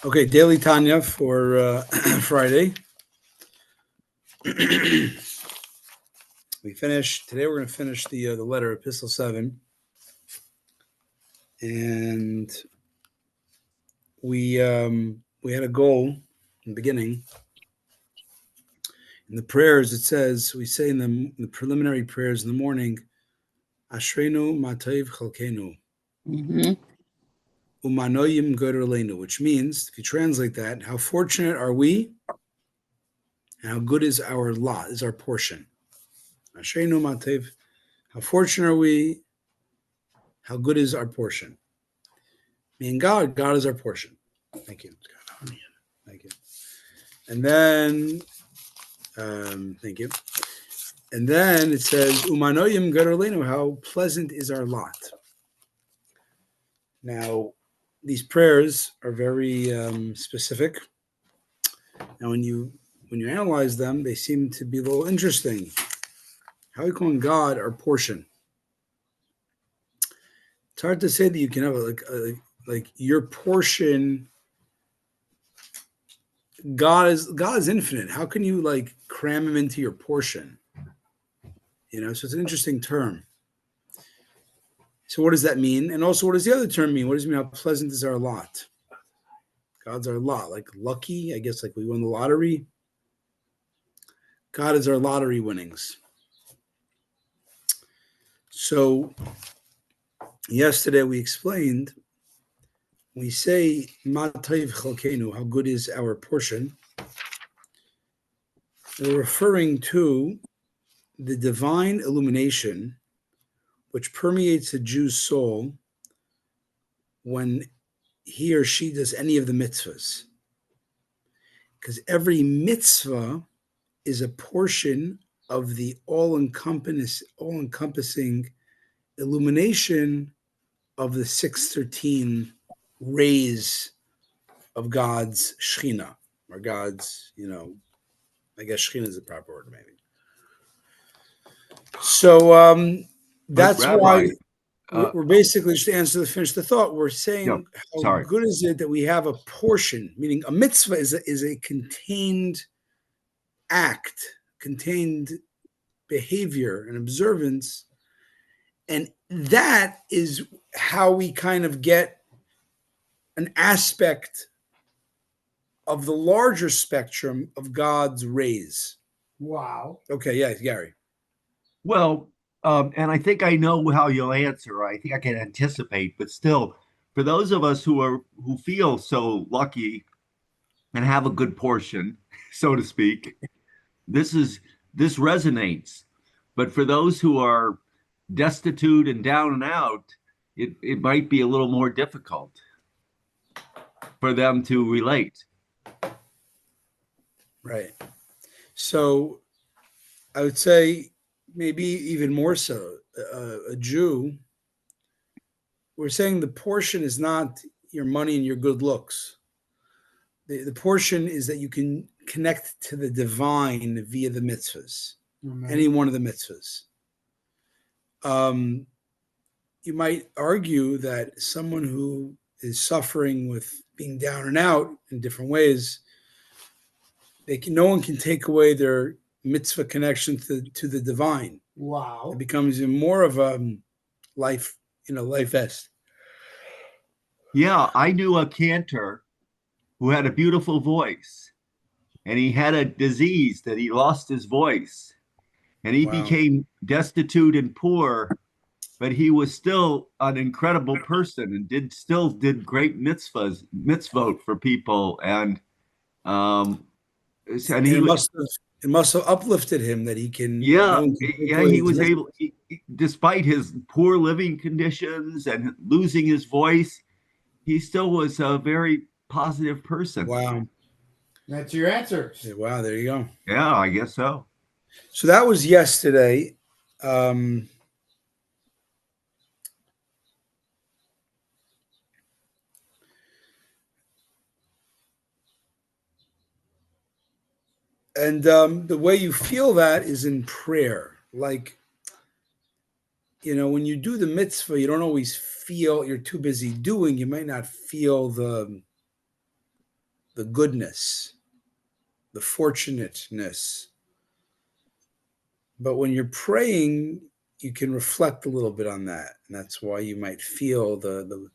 Okay, daily Tanya for Friday. We finished today. We're going to finish the letter Epistle 7, and we had a goal in the beginning. In the prayers, it says we say in the preliminary prayers in the morning, Ashrenu Matayv Chalkenu. Umanoyim Godolenu, which means, if you translate that, how fortunate are we, and how good is our lot, is our portion. Ashrenu Matayv, how fortunate are we, how good is our portion. Meaning God is our portion. Thank you. Thank you. And then, thank you. And then it says, Umanoyim Godolenu, how pleasant is our lot. Now, these prayers are very specific. Now, when you analyze them, they seem to be a little interesting. How are we calling God our portion? It's hard to say that you can have like your portion. God is infinite. How can you like cram him into your portion? So it's an interesting term. So what does that mean? And also, what does the other term mean? What does it mean? How pleasant is our lot? God's our lot, like lucky, I guess, like we won the lottery. God is our lottery winnings. So yesterday we explained, we say, Matayv Chalkenu, how good is our portion. We're referring to the divine illumination which permeates a Jew's soul when he or she does any of the mitzvahs. Because every mitzvah is a portion of the all-encompassing illumination of the 613 rays of God's Shekhinah, or God's, I guess Shekhinah is the proper word, maybe. So that's Rabbi, why we're basically, just to finish the thought, we're saying how good is it that we have a portion, meaning a mitzvah is a contained act, contained behavior and observance, and that is how we kind of get an aspect of the larger spectrum of God's rays. Wow. Okay, yeah, Gary. Well, and I think I know how you'll answer. I think I can anticipate, but still, for those of us who feel so lucky and have a good portion, so to speak, this resonates. But for those who are destitute and down and out, it might be a little more difficult for them to relate. Right. So I would say maybe even more so, a Jew, we're saying the portion is not your money and your good looks. The portion is that you can connect to the divine via the mitzvahs, any one of the mitzvahs. You might argue that someone who is suffering with being down and out in different ways, no one can take away their mitzvah connection to the divine. Wow. It becomes even more of a life vest. Yeah, I knew a cantor who had a beautiful voice, and he had a disease that he lost his voice, and he became destitute and poor, but he was still an incredible person and did great mitzvot for people, and it must have uplifted him that he can. He was able, despite his poor living conditions and losing his voice, he still was a very positive person. Wow. That's your answer. Wow, there you go. Yeah, I guess so. So that was yesterday. And the way you feel that is in prayer. Like, when you do the mitzvah, you don't always feel, you're too busy doing, you might not feel the the goodness, the fortunateness. But when you're praying, you can reflect a little bit on that. And that's why you might feel the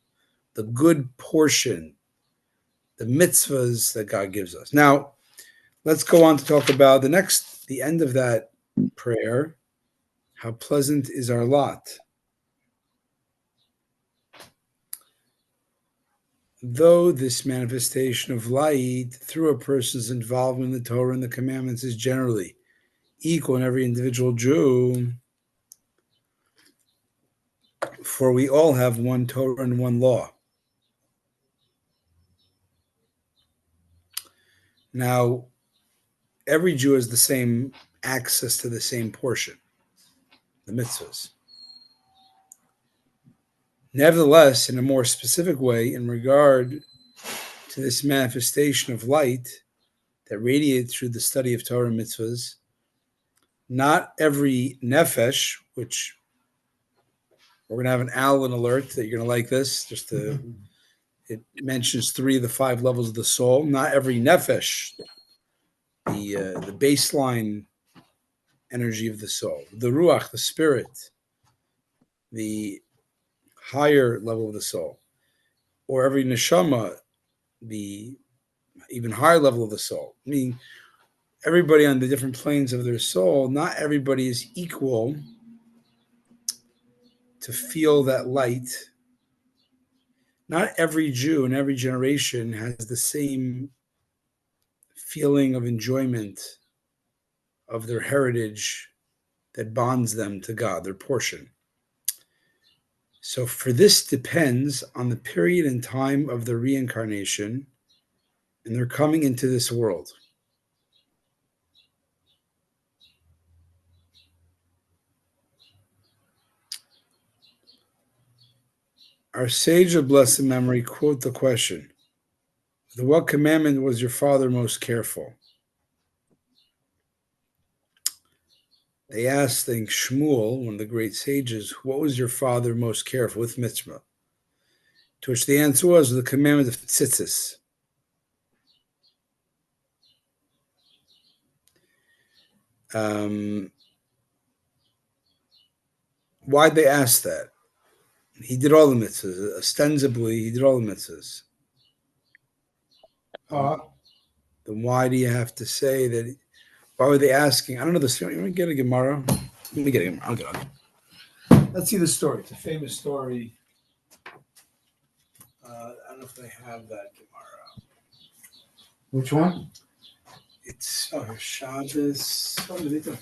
good portion, the mitzvahs that God gives us. Now, let's go on to talk about the end of that prayer. How pleasant is our lot. Though this manifestation of light through a person's involvement in the Torah and the commandments is generally equal in every individual Jew, for we all have one Torah and one law. Now, every Jew has the same access to the same portion, the mitzvahs. Nevertheless, in a more specific way, in regard to this manifestation of light that radiates through the study of Torah and mitzvahs, not every nefesh, which we're going to have an Allen alert that you're going to like this, it mentions 3 of the 5 levels of the soul. Not every nefesh, the baseline energy of the soul, the ruach, the spirit, the higher level of the soul, or every neshama, the even higher level of the soul. Meaning, everybody on the different planes of their soul, not everybody is equal to feel that light. Not every Jew in every generation has the same feeling of enjoyment of their heritage that bonds them to God, their portion. So for this depends on the period and time of the reincarnation and their coming into this world. Our sage of blessed memory quote the question, "With what commandment was your father most careful?" They asked, I think, Shmuel, one of the great sages, what was your father most careful with mitzvah? To which the answer was the commandment of tzitzis. Why'd they ask that? He did all the mitzvahs. Ostensibly, he did all the mitzvahs. Then why do you have to say that? Why were they asking? I don't know the story. Let me get a Gemara. Let me get a Gemara. I'll get on. Let's see the story. It's a famous story. I don't know if they have that Gemara. Which one? It's Shabbos. What are they doing?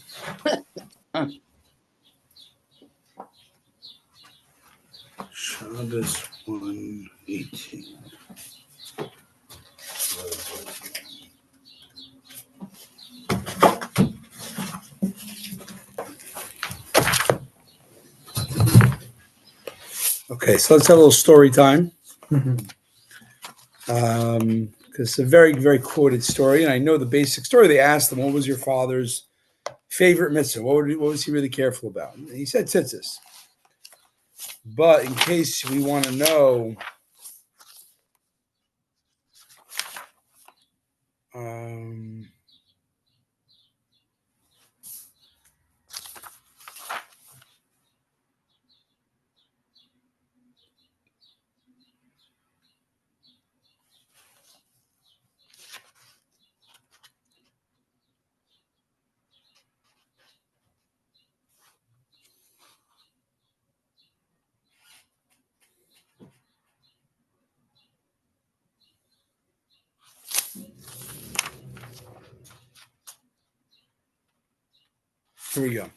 Shabbos 118. Okay, so let's have a little story time. Because it's a very, very quoted story, and I know the basic story. They asked him, what was your father's favorite mitzvah? What was he really careful about? And he said tzitzis. But in case we want to know, here we go.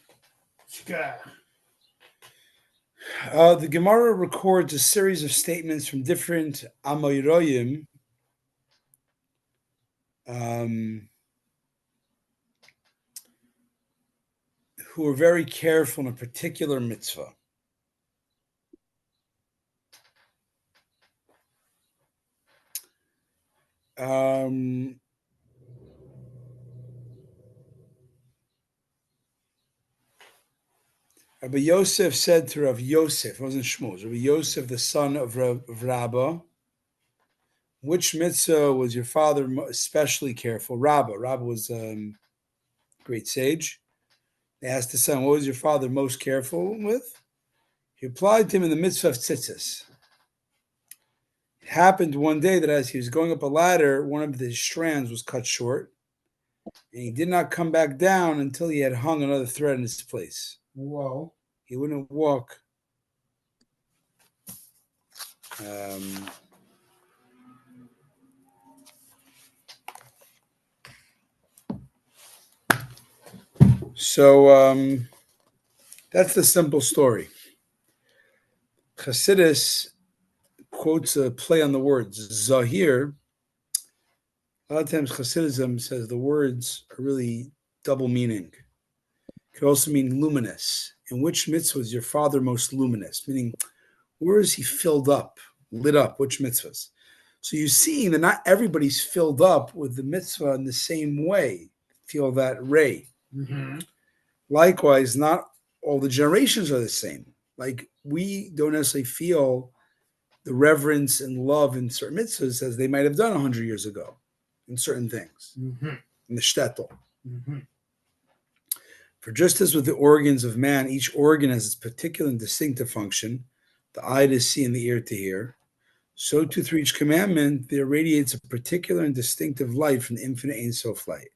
The Gemara records a series of statements from different Amoyroyim who were very careful in a particular mitzvah. Rabbi Yosef said to Rav Yosef, it wasn't Shmuel, Rabbi Yosef, the son of Rabbi, Which mitzvah was your father especially careful? Rabbi. Rabbi was great sage. They asked the son, what was your father most careful with? He applied to him in the mitzvah of tzitzis. It happened one day that as he was going up a ladder, one of his strands was cut short, and he did not come back down until he had hung another thread in his place. Whoa. He wouldn't walk. So that's the simple story. Chassidus quotes a play on the words. Zahir, a lot of times Chassidism says the words are really double meaning. It could also mean luminous. In which mitzvah is your father most luminous? Meaning, where is he filled up, lit up? Which mitzvahs? So you see that not everybody's filled up with the mitzvah in the same way. Feel that ray. Mm-hmm. Likewise, not all the generations are the same. Like we don't necessarily feel the reverence and love in certain mitzvahs as they might have done 100 years ago in certain things, in the shtetl. For just as with the organs of man, each organ has its particular and distinctive function, the eye to see and the ear to hear, so too through each commandment there radiates a particular and distinctive light from the infinite Ein Sof light.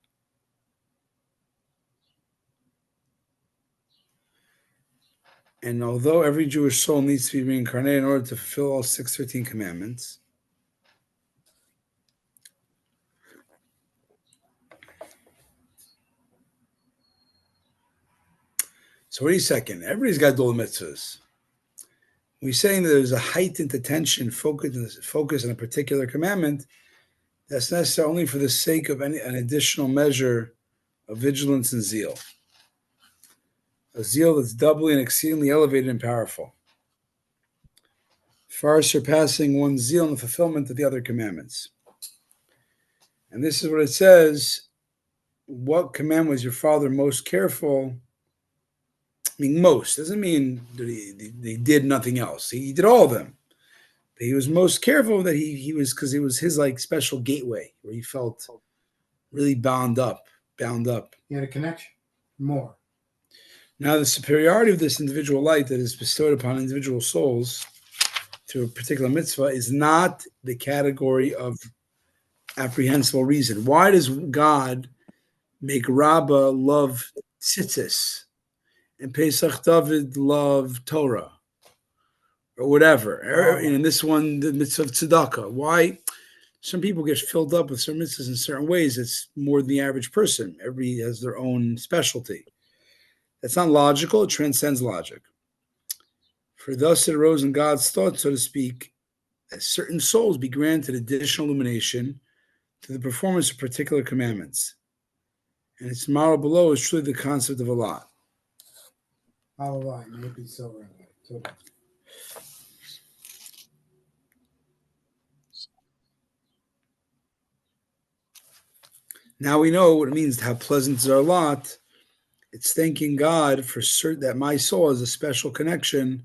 And although every Jewish soul needs to be reincarnated in order to fulfill all 613 commandments, so wait a second, everybody's got dual mitzvahs. We're saying that there's a heightened attention, focus on a particular commandment that's necessary only for the sake of an additional measure of vigilance and zeal. A zeal that's doubly and exceedingly elevated and powerful, far surpassing one's zeal in the fulfillment of the other commandments. And this is what it says. What command was your father most careful? I mean, most doesn't mean that he did nothing else. He did all of them. But he was most careful that he was, because it was his like special gateway where he felt really bound up. He had a connection. More. Now, the superiority of this individual light that is bestowed upon individual souls through a particular mitzvah is not the category of apprehensible reason. Why does God make Rabbah love tzitzis and Pesach David love Torah or whatever? And in this one, the mitzvah of tzedakah. Why? Some people get filled up with certain mitzvahs in certain ways. It's more than the average person. Everybody has their own specialty. That's not logical. It transcends logic. For thus it arose in God's thought, so to speak, that certain souls be granted additional illumination to the performance of particular commandments. And its model below is truly the concept of a lot. Allah, maybe so. Now we know what it means to have pleasant is our lot. It's thanking God for certain that my soul has a special connection